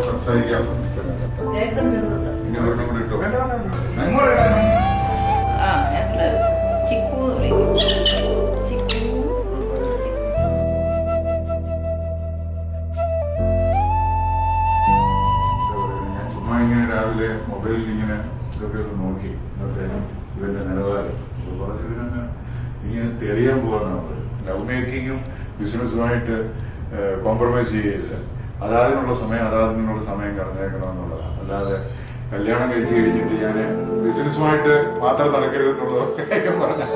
സംസാരിക്കാം. ഇനി ഒരെണ്ണം കൂടെ ഇട്ടോ. ചിക്കു വിളിക്കും. ചിക്കു ഞാൻ ചുമ്മാ ഇങ്ങനെ രാവിലെ മൊബൈലിൽ ഇങ്ങനെ ഇതൊക്കെ ഒന്ന് നോക്കി ഇവന്റെ നിലവാരം കുറച്ച് ഇവരങ്ങ് ഇങ്ങനെ തെളിയാൻ പോവാന്നാണ്. ലവ് മേക്കിങ്ങും ബിസിനസ്സുമായിട്ട് കോംപ്രമൈസ് ചെയ്യരുത്. അതാതിനുള്ള സമയം കളഞ്ഞേക്കണം എന്നുള്ളതാണ്. അല്ലാതെ കല്യാണം കഴിച്ചു കഴിഞ്ഞിട്ട് ഞാൻ ബിസിനസ്സുമായിട്ട് മാത്രം നടക്കരുത് എന്നുള്ള കാര്യം പറഞ്ഞു.